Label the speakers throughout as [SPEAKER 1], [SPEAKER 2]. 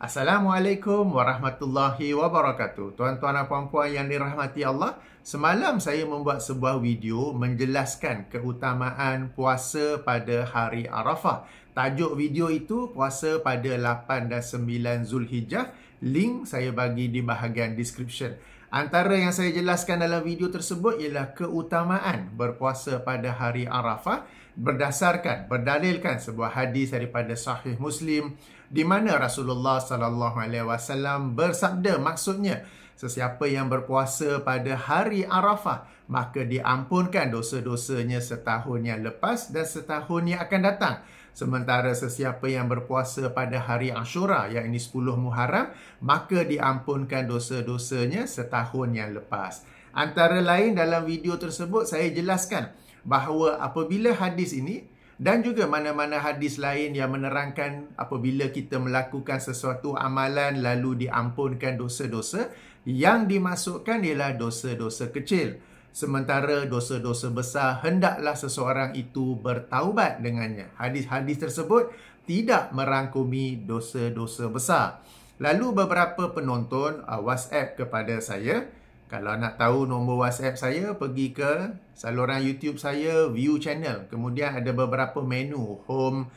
[SPEAKER 1] Assalamualaikum warahmatullahi wabarakatuh. Tuan-tuan dan puan-puan yang dirahmati Allah, semalam saya membuat sebuah video menjelaskan keutamaan puasa pada hari Arafah. Tajuk video itu puasa pada 8 dan 9 Zulhijjah. Link saya bagi di bahagian description. Antara yang saya jelaskan dalam video tersebut ialah keutamaan berpuasa pada hari Arafah berdalilkan sebuah hadis daripada Sahih Muslim di mana Rasulullah sallallahu alaihi wasallam bersabda, maksudnya sesiapa yang berpuasa pada hari Arafah maka diampunkan dosa-dosanya setahun yang lepas dan setahun yang akan datang. Sementara sesiapa yang berpuasa pada hari Ashura, iaitu 10 Muharram, maka diampunkan dosa-dosanya setahun yang lepas. Antara lain dalam video tersebut saya jelaskan bahawa apabila hadis ini dan juga mana-mana hadis lain yang menerangkan apabila kita melakukan sesuatu amalan lalu diampunkan dosa-dosa, yang dimasukkan ialah dosa-dosa kecil. Sementara dosa-dosa besar hendaklah seseorang itu bertaubat dengannya. Hadis-hadis tersebut tidak merangkumi dosa-dosa besar. Lalu beberapa penonton WhatsApp kepada saya. Kalau nak tahu nombor WhatsApp saya, pergi ke saluran YouTube saya, view channel. Kemudian ada beberapa menu, home,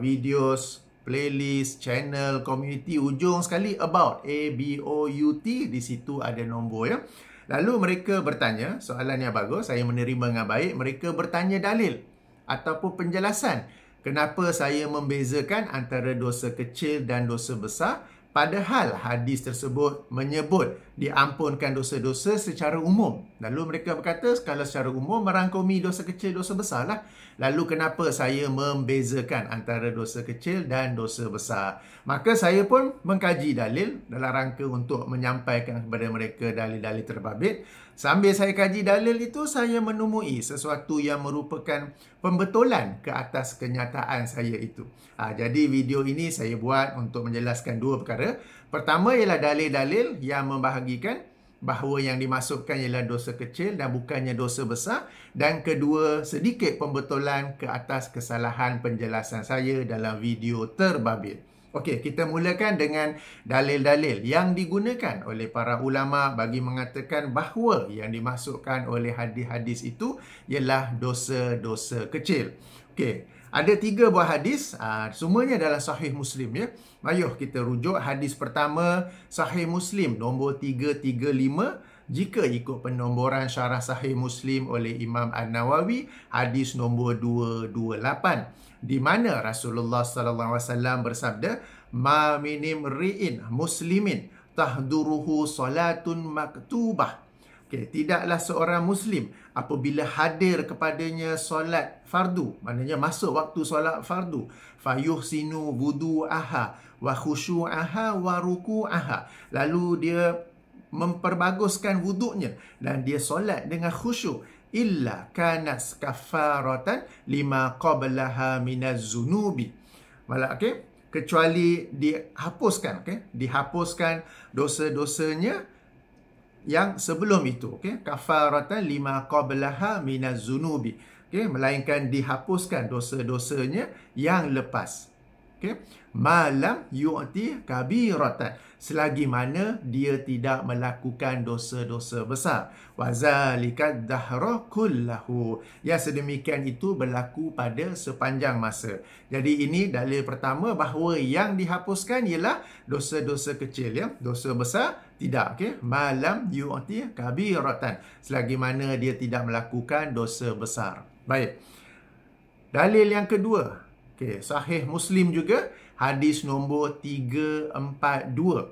[SPEAKER 1] videos, playlist, channel, community. Ujung sekali about, A-B-O-U-T. Di situ ada nombor ya. Lalu mereka bertanya, soalan yang bagus, saya menerima dengan baik. Mereka bertanya dalil ataupun penjelasan kenapa saya membezakan antara dosa kecil dan dosa besar. Padahal hadis tersebut menyebut diampunkan dosa-dosa secara umum. Lalu mereka berkata, kalau secara umum merangkumi dosa kecil, dosa besar lah. Lalu kenapa saya membezakan antara dosa kecil dan dosa besar? Maka saya pun mengkaji dalil dalam rangka untuk menyampaikan kepada mereka dalil-dalil terbabit. Sambil saya kaji dalil itu, saya menemui sesuatu yang merupakan pembetulan ke atas kenyataan saya itu. Jadi video ini saya buat untuk menjelaskan dua perkara. Pertama ialah dalil-dalil yang membahagikan bahawa yang dimasukkan ialah dosa kecil dan bukannya dosa besar. Dan kedua, sedikit pembetulan ke atas kesalahan penjelasan saya dalam video terbabit. Okey, kita mulakan dengan dalil-dalil yang digunakan oleh para ulama bagi mengatakan bahawa yang dimasukkan oleh hadis-hadis itu ialah dosa-dosa kecil. Okey, ada 3 buah hadis, semuanya dalam Sahih Muslim ya. Ayuh kita rujuk hadis pertama, Sahih Muslim nombor 335. Jika ikut penomboran syarah Sahih Muslim oleh Imam An-Nawawi, hadis nombor 228. Di mana Rasulullah sallallahu alaihi wasallam bersabda, "Ma min imri'in muslimin tahduruhu salatun maktubah." Okey, tidaklah seorang muslim apabila hadir kepadanya solat fardu, maknanya masuk waktu solat fardu, fayuhsinu wudu'aha wa khusyu'aha wa ruku'aha. Lalu dia memperbaguskan wuduknya dan dia solat dengan khusyuk, illa kanas kafaratan lima qablaha minaz zunubi. Malah kecuali dihapuskan, dihapuskan dosa-dosanya yang sebelum itu, kafaratan lima qablaha minaz zunubi. Melainkan dihapuskan dosa-dosanya yang lepas. Malam yu'ti kabiratan, selagi mana dia tidak melakukan dosa-dosa besar. Wazalika dahra kullahu, yang sedemikian itu berlaku pada sepanjang masa. Jadi ini dalil pertama bahawa yang dihapuskan ialah dosa-dosa kecil ya. Dosa besar tidak. Malam yu'ti kabiratan, selagi mana dia tidak melakukan dosa besar. Baik. Dalil yang kedua, Sahih Muslim juga, hadis nombor 342.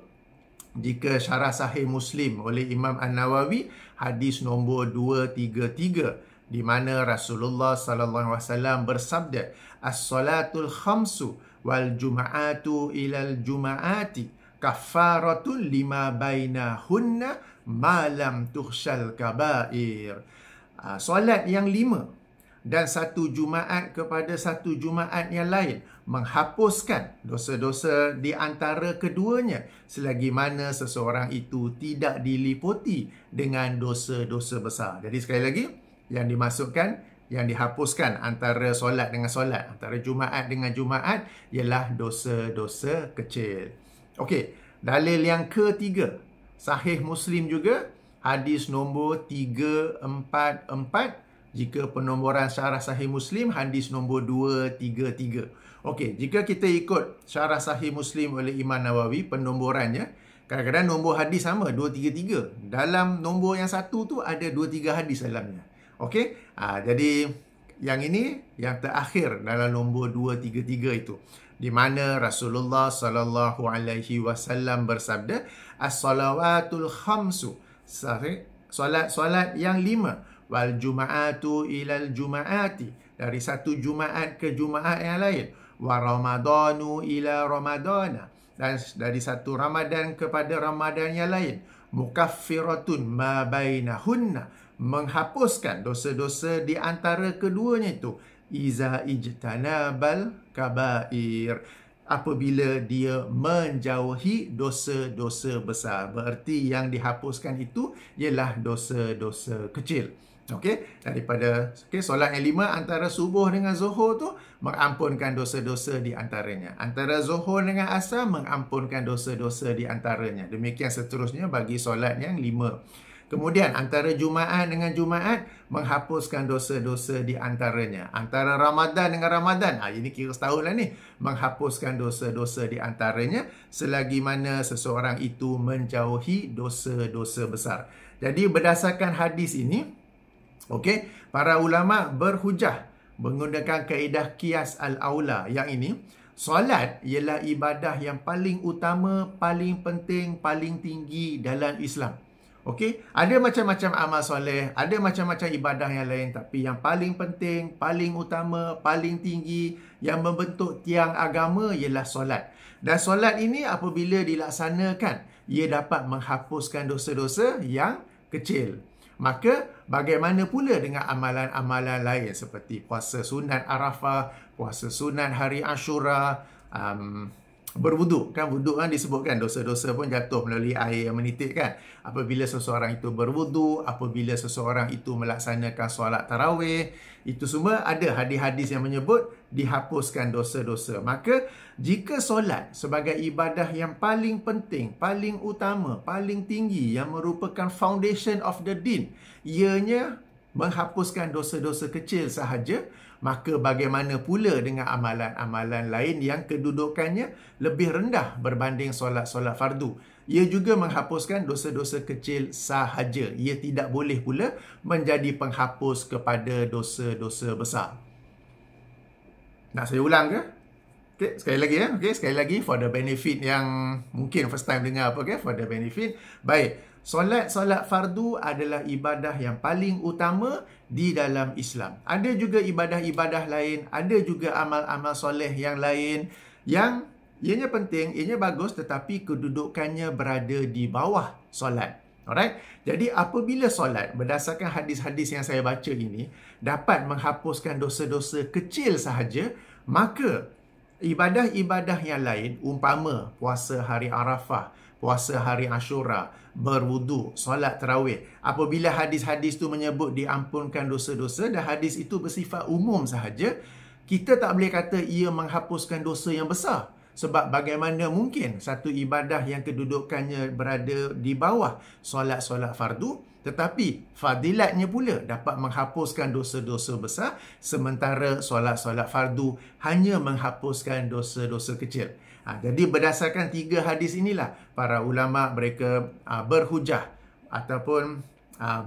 [SPEAKER 1] Jika syarah Sahih Muslim oleh Imam An-Nawawi, hadis nombor 233, di mana Rasulullah sallallahu alaihi wasallam bersabda, "As-salatul khamsu wal jum'atu ilal jum'ati kafaratun lima bainahunna ma lam tuhsyal kabair." Solat yang 5 dan satu Jumaat kepada satu Jumaat yang lain menghapuskan dosa-dosa di antara keduanya selagi mana seseorang itu tidak diliputi dengan dosa-dosa besar. Jadi sekali lagi, yang dimasukkan, yang dihapuskan antara solat dengan solat, antara Jumaat dengan Jumaat ialah dosa-dosa kecil. Okey, dalil yang ketiga, Sahih Muslim juga, hadis nombor 344. Jika penomboran syarah Sahih Muslim, hadis nombor 233. Okey, jika kita ikut syarah Sahih Muslim oleh Imam Nawawi, penomborannya, kadang-kadang nombor hadis sama, 233. Dalam nombor yang satu tu ada 23 hadis dalamnya. Okey, jadi yang ini, yang terakhir dalam nombor 233 itu, di mana Rasulullah sallallahu alaihi wasallam bersabda, as-salawatul khamsu, solat yang 5, wal juma'atu ilal juma'ati, dari satu Jumaat ke Jumaat yang lain, wa ramadanu ila ramadana, dan dari satu Ramadan kepada Ramadan yang lain, mukaffiratun ma bainahunna, menghapuskan dosa-dosa di antara keduanya itu, iza ijtanabal kabair, apabila dia menjauhi dosa-dosa besar. Berarti yang dihapuskan itu ialah dosa-dosa kecil. Okey, daripada solat yang 5 antara subuh dengan zuhur tu mengampunkan dosa-dosa di antaranya. Antara zuhur dengan asar mengampunkan dosa-dosa di antaranya. Demikian seterusnya bagi solat yang 5. Kemudian antara Jumaat dengan Jumaat menghapuskan dosa-dosa di antaranya. Antara Ramadan dengan Ramadan, ini kira setahun lah ni, menghapuskan dosa-dosa di antaranya selagi mana seseorang itu menjauhi dosa-dosa besar. Jadi berdasarkan hadis ini, okey, para ulama berhujah menggunakan kaedah qiyas al-aula yang ini, solat ialah ibadah yang paling utama, paling penting, paling tinggi dalam Islam. Okey, ada macam-macam amal soleh, ada macam-macam ibadah yang lain, tapi yang paling penting, paling utama, paling tinggi, yang membentuk tiang agama ialah solat. Dan solat ini apabila dilaksanakan, ia dapat menghapuskan dosa-dosa yang kecil. Maka bagaimana pula dengan amalan-amalan lain seperti puasa sunat Arafah, puasa sunat hari Ashura, berwuduk, kan wuduk kan disebutkan dosa-dosa pun jatuh melalui air yang menitik kan. Apabila seseorang itu berwuduk, apabila seseorang itu melaksanakan solat tarawih, itu semua ada hadis-hadis yang menyebut dihapuskan dosa-dosa. Maka jika solat sebagai ibadah yang paling penting, paling utama, paling tinggi, yang merupakan foundation of the din, ianya menghapuskan dosa-dosa kecil sahaja, maka bagaimana pula dengan amalan-amalan lain yang kedudukannya lebih rendah berbanding solat-solat fardu? Ia juga menghapuskan dosa-dosa kecil sahaja. Ia tidak boleh pula menjadi penghapus kepada dosa-dosa besar. Nak saya ulang ke? Okay, sekali lagi ya. Okay, sekali lagi for the benefit yang mungkin first time dengar apa, okay? For the benefit. Baik. Solat fardu adalah ibadah yang paling utama di dalam Islam. Ada juga ibadah-ibadah lain, ada juga amal-amal soleh yang lain yang ianya penting, ianya bagus, tetapi kedudukannya berada di bawah solat. Alright? Jadi apabila solat berdasarkan hadis-hadis yang saya baca ini dapat menghapuskan dosa-dosa kecil sahaja, maka ibadah-ibadah yang lain, umpama puasa hari Arafah, puasa hari Ashura, berwuduk, solat tarawih, apabila hadis-hadis itu menyebut diampunkan dosa-dosa dan hadis itu bersifat umum sahaja, kita tak boleh kata ia menghapuskan dosa yang besar. Sebab bagaimana mungkin satu ibadah yang kedudukannya berada di bawah solat-solat fardu, tetapi fadilatnya pula dapat menghapuskan dosa-dosa besar, sementara solat-solat fardu hanya menghapuskan dosa-dosa kecil. Jadi berdasarkan 3 hadis inilah para ulama mereka berhujah ataupun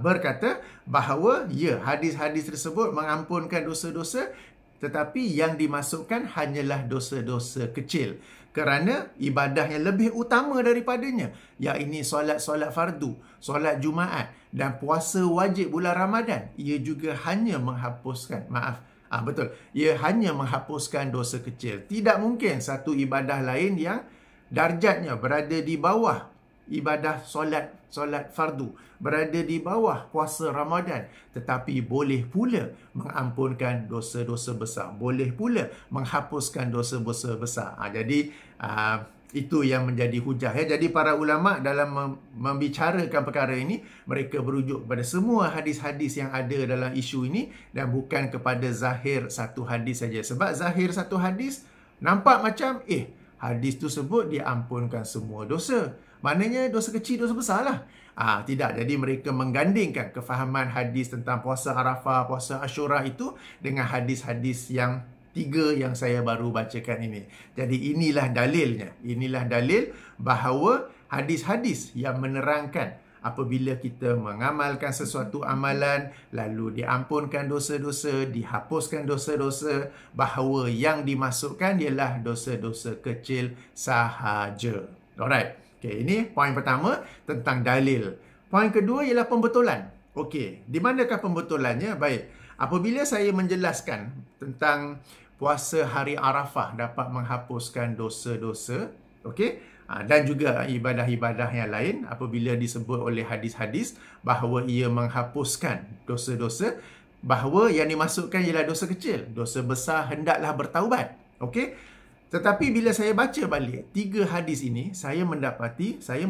[SPEAKER 1] berkata bahawa ya, hadis-hadis tersebut mengampunkan dosa-dosa, tetapi yang dimasukkan hanyalah dosa-dosa kecil. Kerana ibadah yang lebih utama daripadanya, iaitu solat-solat fardu, solat Jumaat dan puasa wajib bulan Ramadan, ia juga hanya menghapuskan, betul, ia hanya menghapuskan dosa kecil. Tidak mungkin satu ibadah lain yang darjatnya berada di bawah ibadah solat fardu, berada di bawah puasa Ramadan, tetapi boleh pula mengampunkan dosa-dosa besar, boleh pula menghapuskan dosa-dosa besar. Jadi itu yang menjadi hujah ya. Jadi para ulama dalam membicarakan perkara ini, mereka berujuk pada semua hadis-hadis yang ada dalam isu ini dan bukan kepada zahir satu hadis saja. Sebab zahir satu hadis nampak macam hadis tu sebut diampunkan semua dosa. Maknanya dosa kecil, dosa besar lah. Tidak. Jadi mereka menggandingkan kefahaman hadis tentang puasa Arafah, puasa Ashura itu dengan hadis-hadis yang 3 yang saya baru bacakan ini. Jadi inilah dalilnya. Inilah dalil bahawa hadis-hadis yang menerangkan apabila kita mengamalkan sesuatu amalan, lalu diampunkan dosa-dosa, dihapuskan dosa-dosa, bahawa yang dimasukkan ialah dosa-dosa kecil sahaja. Alright. Okey, ini poin pertama tentang dalil. Poin kedua ialah pembetulan. Okey, di manakah pembetulannya? Baik. Apabila saya menjelaskan tentang puasa hari Arafah dapat menghapuskan dosa-dosa, okey, dan juga ibadah-ibadah yang lain apabila disebut oleh hadis-hadis bahawa ia menghapuskan dosa-dosa, bahawa yang dimasukkan ialah dosa kecil, dosa besar hendaklah bertaubat. Okey. Tetapi bila saya baca balik 3 hadis ini, saya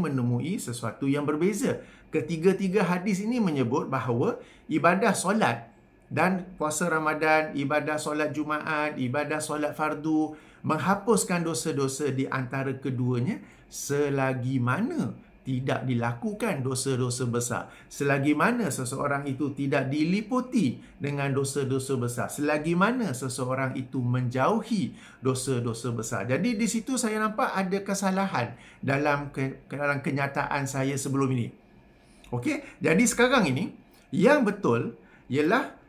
[SPEAKER 1] menemui sesuatu yang berbeza. Ketiga-tiga hadis ini menyebut bahawa ibadah solat dan puasa Ramadan, ibadah solat Jumaat, ibadah solat fardu menghapuskan dosa-dosa di antara keduanya selagi mana tidak dilakukan dosa-dosa besar. Selagi mana seseorang itu tidak diliputi dengan dosa-dosa besar. Selagi mana seseorang itu menjauhi dosa-dosa besar. Jadi di situ saya nampak ada kesalahan dalam kenyataan saya sebelum ini. Okey, jadi sekarang ini yang betul ialah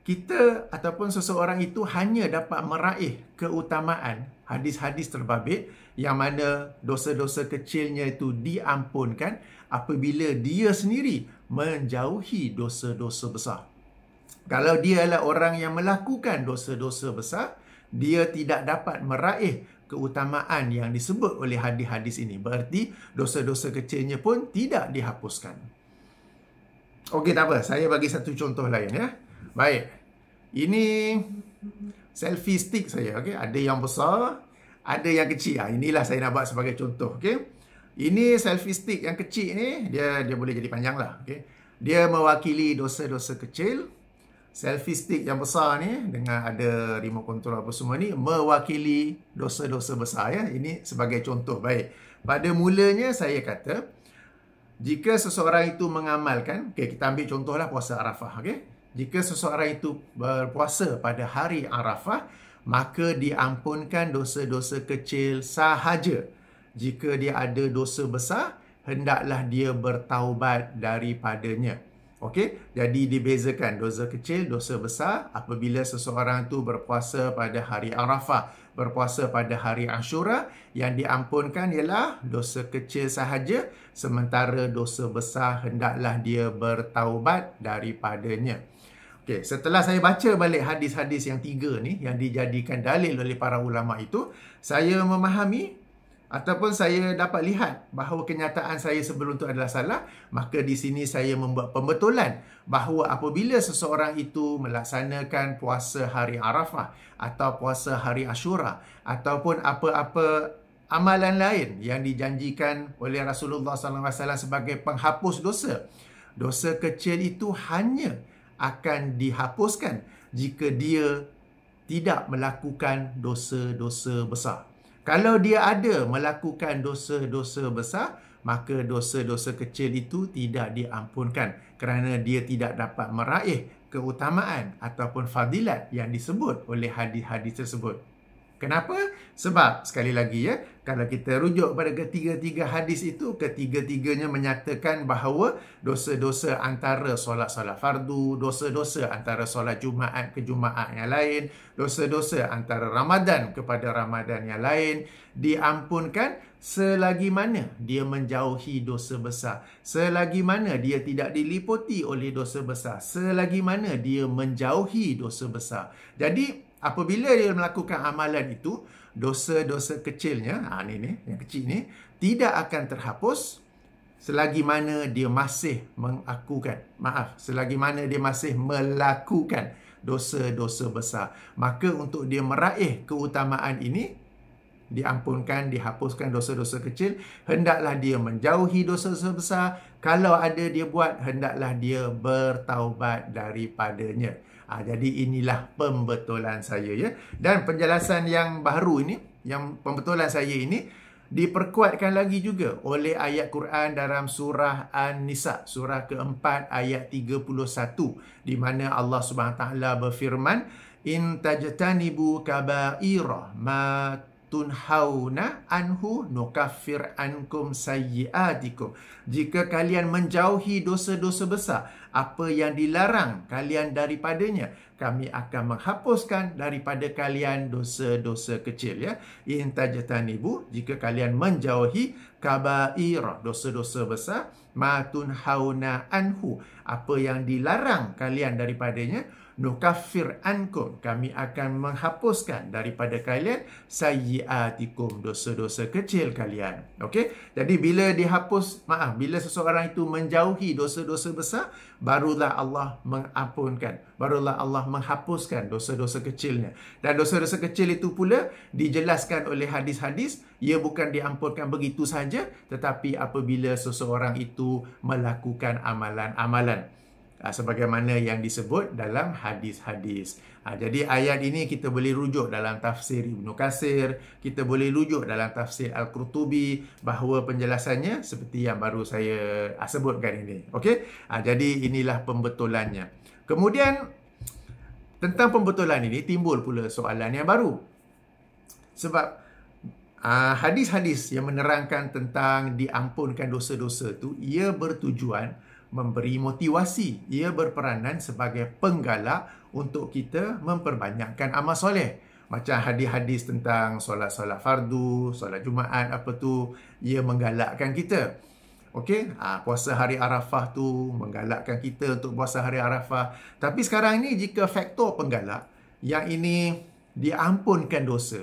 [SPEAKER 1] kita ataupun seseorang itu hanya dapat meraih keutamaan hadis-hadis terbabit yang mana dosa-dosa kecilnya itu diampunkan apabila dia sendiri menjauhi dosa-dosa besar. Kalau dia adalah orang yang melakukan dosa-dosa besar, dia tidak dapat meraih keutamaan yang disebut oleh hadis-hadis ini. Berarti dosa-dosa kecilnya pun tidak dihapuskan. Okey, tak apa. Saya bagi satu contoh lain ya. Baik, ini selfie stick saya. Okay? Ada yang besar, ada yang kecil. Inilah saya nak buat sebagai contoh. Okay? Ini selfie stick yang kecil ni, dia boleh jadi panjang lah. Okay? Dia mewakili dosa-dosa kecil. Selfie stick yang besar ni, dengan ada remote control apa semua ni, mewakili dosa-dosa besar. Ya? Ini sebagai contoh. Baik, pada mulanya saya kata, jika seseorang itu mengamalkan, okay, kita ambil contohlah puasa Arafah. Okay? Jika seseorang itu berpuasa pada hari Arafah, maka diampunkan dosa-dosa kecil sahaja. Jika dia ada dosa besar, hendaklah dia bertaubat daripadanya. Okey, jadi dibezakan dosa kecil, dosa besar apabila seseorang itu berpuasa pada hari Arafah, berpuasa pada hari Ashura, yang diampunkan ialah dosa kecil sahaja, sementara dosa besar hendaklah dia bertaubat daripadanya. Okey, setelah saya baca balik hadis-hadis yang 3 ni yang dijadikan dalil oleh para ulama itu, saya memahami ataupun saya dapat lihat bahawa kenyataan saya sebelum itu adalah salah. Maka di sini saya membuat pembetulan bahawa apabila seseorang itu melaksanakan puasa hari Arafah atau puasa hari Ashura ataupun apa-apa amalan lain yang dijanjikan oleh Rasulullah SAW sebagai penghapus dosa, dosa kecil itu hanya akan dihapuskan jika dia tidak melakukan dosa-dosa besar. Kalau dia ada melakukan dosa-dosa besar, maka dosa-dosa kecil itu tidak diampunkan kerana dia tidak dapat meraih keutamaan ataupun fadilat yang disebut oleh hadis-hadis tersebut. Kenapa? Sebab, sekali lagi ya, kalau kita rujuk pada ketiga-tiga hadis itu, ketiga-tiganya menyatakan bahawa dosa-dosa antara solat-solat fardu, dosa-dosa antara solat Jumaat ke Jumaat yang lain, dosa-dosa antara Ramadan kepada Ramadan yang lain, diampunkan selagi mana dia menjauhi dosa besar, selagi mana dia tidak diliputi oleh dosa besar, selagi mana dia menjauhi dosa besar. Jadi, apabila dia melakukan amalan itu, dosa-dosa kecilnya, ni yang kecil ni, tidak akan terhapus selagi mana dia masih selagi mana dia masih melakukan dosa-dosa besar. Maka untuk dia meraih keutamaan ini, diampunkan, dihapuskan dosa-dosa kecil, hendaklah dia menjauhi dosa-dosa besar. Kalau ada dia buat, hendaklah dia bertaubat daripadanya. Jadi inilah pembetulan saya ya. Dan penjelasan yang baru ini, yang pembetulan saya ini diperkuatkan lagi juga oleh ayat Quran dalam surah An-Nisa, surah keempat ayat 31, di mana Allah Subhanahu Taala berfirman, in tajtanibu kaba'ira ma tunhauna anhu nukaffir ankum sayyiatikum. Jika kalian menjauhi dosa-dosa besar, apa yang dilarang kalian daripadanya, kami akan menghapuskan daripada kalian dosa-dosa kecil, ya. In tajtanibu, jika kalian menjauhi kaba'ira, dosa-dosa besar, ma tunhauna anhu, apa yang dilarang kalian daripadanya, nukaffir ankum, kami akan menghapuskan daripada kalian sayyiatikum, dosa-dosa kecil kalian. Okey, jadi bila bila seseorang itu menjauhi dosa-dosa besar, barulah Allah mengampunkan, barulah Allah menghapuskan dosa-dosa kecilnya. Dan dosa-dosa kecil itu pula dijelaskan oleh hadis-hadis, ia bukan diampunkan begitu saja, tetapi apabila seseorang itu melakukan amalan-amalan sebagaimana yang disebut dalam hadis-hadis. Jadi ayat ini kita boleh rujuk dalam tafsir Ibnu Katsir, kita boleh rujuk dalam tafsir Al-Qurtubi, bahawa penjelasannya seperti yang baru saya sebutkan ini. Okey? Jadi inilah pembetulannya. Kemudian tentang pembetulan ini timbul pula soalan yang baru. Sebab hadis-hadis yang menerangkan tentang diampunkan dosa-dosa itu, ia bertujuan memberi motivasi, ia berperanan sebagai penggalak untuk kita memperbanyakkan amal soleh. Macam hadis-hadis tentang solat-solat fardu, solat Jumaat, ia menggalakkan kita. Okey, puasa hari Arafah tu menggalakkan kita untuk puasa hari Arafah. Tapi sekarang ni jika faktor penggalak yang ini diampunkan dosa,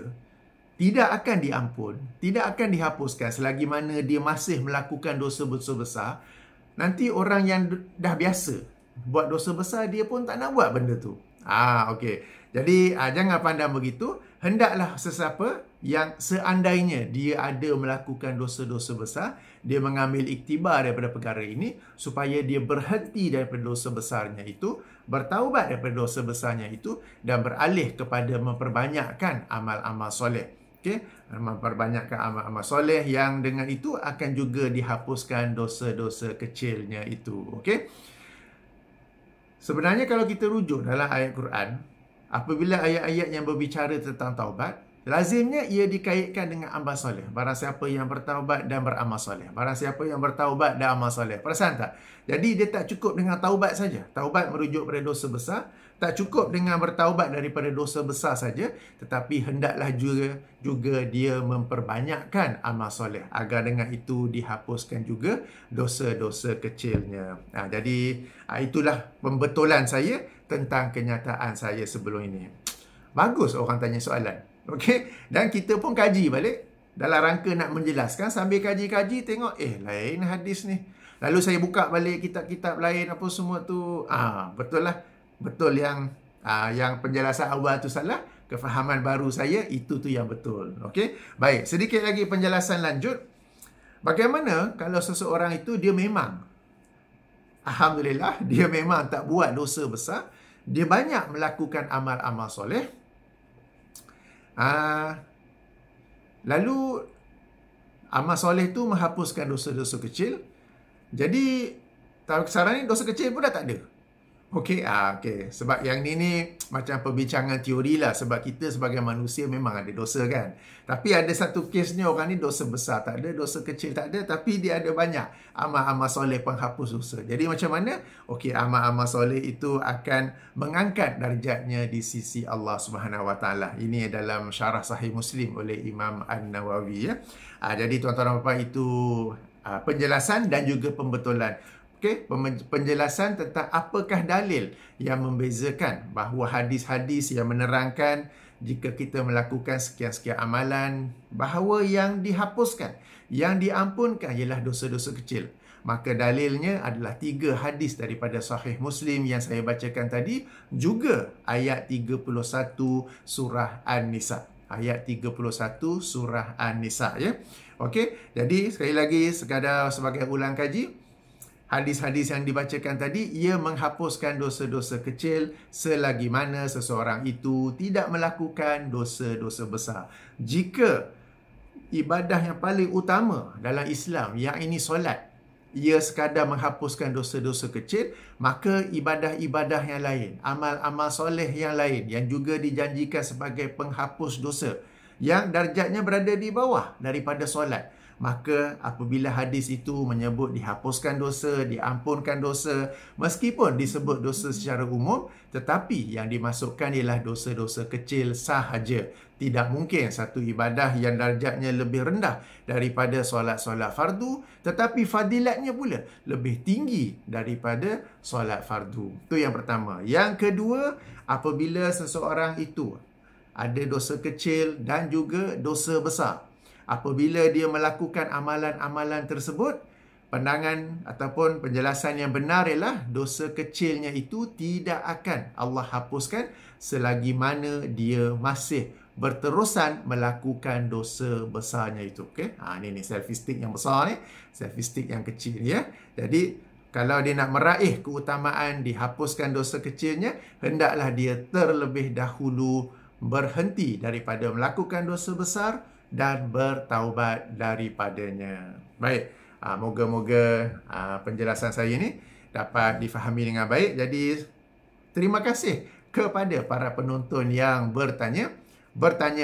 [SPEAKER 1] tidak akan diampun, tidak akan dihapuskan selagi mana dia masih melakukan dosa-dosa besar. Nanti orang yang dah biasa buat dosa besar, dia pun tak nak buat benda tu. Okey. Jadi, jangan pandang begitu. Hendaklah sesiapa yang seandainya dia ada melakukan dosa-dosa besar, dia mengambil iktibar daripada perkara ini, supaya dia berhenti daripada dosa besarnya itu, bertaubat daripada dosa besarnya itu, dan beralih kepada memperbanyakkan amal-amal soleh. Okey, memperbanyakkan amal-amal soleh yang dengan itu akan juga dihapuskan dosa-dosa kecilnya itu. Okey. Sebenarnya kalau kita rujuk dalam ayat Quran, apabila ayat-ayat yang berbicara tentang taubat, lazimnya ia dikaitkan dengan amal soleh. Barang siapa yang bertaubat dan beramal soleh. Barang siapa yang bertaubat dan amal soleh. Perasan tak? Jadi dia tak cukup dengan taubat saja. Taubat merujuk pada dosa besar. Tak cukup dengan bertaubat daripada dosa besar saja, tetapi hendaklah juga dia memperbanyakkan amal soleh, agar dengan itu dihapuskan juga dosa-dosa kecilnya. Jadi itulah pembetulan saya tentang kenyataan saya sebelum ini. Bagus orang tanya soalan. Okey, dan kita pun kaji balik dalam rangka nak menjelaskan. Sambil kaji-kaji tengok lain hadis ni. Lalu saya buka balik kitab-kitab lain apa semua tu. Betul lah. Betul yang penjelasan awal tu salah, kefahaman baru saya itu tu yang betul. Okey. Baik, sedikit lagi penjelasan lanjut. Bagaimana kalau seseorang itu dia memang alhamdulillah dia memang tak buat dosa besar, dia banyak melakukan amal-amal soleh. Lalu amal soleh tu menghapuskan dosa-dosa kecil. Jadi sekarang ni dosa kecil pun dah tak ada. Okey, sebab yang ni macam perbincangan teori lah. Sebab kita sebagai manusia memang ada dosa kan. Tapi ada satu kes ni, orang ni dosa besar tak ada, dosa kecil tak ada, tapi dia ada banyak amal-amal soleh penghapus dosa. Jadi macam mana? Okey, amal-amal soleh itu akan mengangkat darjatnya di sisi Allah Subhanahu Wa Taala. Ini dalam syarah Sahih Muslim oleh Imam An-Nawawi, ya. Jadi tuan-tuan dan puan, itu penjelasan dan juga pembetulan. Okey, penjelasan tentang apakah dalil yang membezakan bahawa hadis-hadis yang menerangkan jika kita melakukan sekian-sekian amalan, bahawa yang dihapuskan, yang diampunkan ialah dosa-dosa kecil. Maka dalilnya adalah 3 hadis daripada Sahih Muslim yang saya bacakan tadi, juga ayat 31 surah An-Nisa. Ayat 31 surah An-Nisa, ya. Okey, jadi sekali lagi sekadar sebagai ulang kaji, hadis-hadis yang dibacakan tadi, ia menghapuskan dosa-dosa kecil selagi mana seseorang itu tidak melakukan dosa-dosa besar. Jika ibadah yang paling utama dalam Islam, yang ini solat, ia sekadar menghapuskan dosa-dosa kecil, maka ibadah-ibadah yang lain, amal-amal soleh yang lain yang juga dijanjikan sebagai penghapus dosa, yang darjatnya berada di bawah daripada solat, maka apabila hadis itu menyebut dihapuskan dosa, diampunkan dosa, meskipun disebut dosa secara umum, tetapi yang dimasukkan ialah dosa-dosa kecil sahaja. Tidak mungkin satu ibadah yang darjatnya lebih rendah daripada solat-solat fardu, tetapi fadilatnya pula lebih tinggi daripada solat fardu. Itu yang pertama. Yang kedua, apabila seseorang itu ada dosa kecil dan juga dosa besar, apabila dia melakukan amalan-amalan tersebut, pandangan ataupun penjelasan yang benar ialah dosa kecilnya itu tidak akan Allah hapuskan selagi mana dia masih berterusan melakukan dosa besarnya itu. Okay? Ini selfistik yang besar ni, selfistik yang kecil ya. Jadi kalau dia nak meraih keutamaan dihapuskan dosa kecilnya, hendaklah dia terlebih dahulu berhenti daripada melakukan dosa besar dan bertaubat daripadanya. Baik, moga-moga penjelasan saya ni dapat difahami dengan baik. Jadi, terima kasih kepada para penonton yang bertanya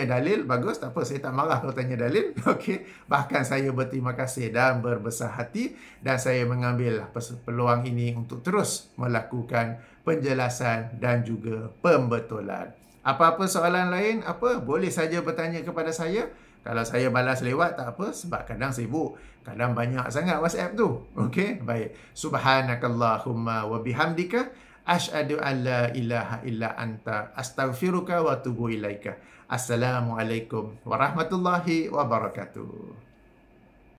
[SPEAKER 1] dalil. Bagus, tak apa, saya tak marah kalau tanya dalil. Okey, bahkan saya berterima kasih dan berbesar hati, dan saya mengambil peluang ini untuk terus melakukan penjelasan dan juga pembetulan. Apa-apa soalan lain, boleh saja bertanya kepada saya. Kalau saya balas lewat, tak apa, sebab kadang sibuk. Kadang banyak sangat WhatsApp tu. Okey, baik. Subhanakallahumma wa bihamdika asyhadu an la ilaha illa anta astaghfiruka wa atubu ilaika. Assalamualaikum warahmatullahi wabarakatuh.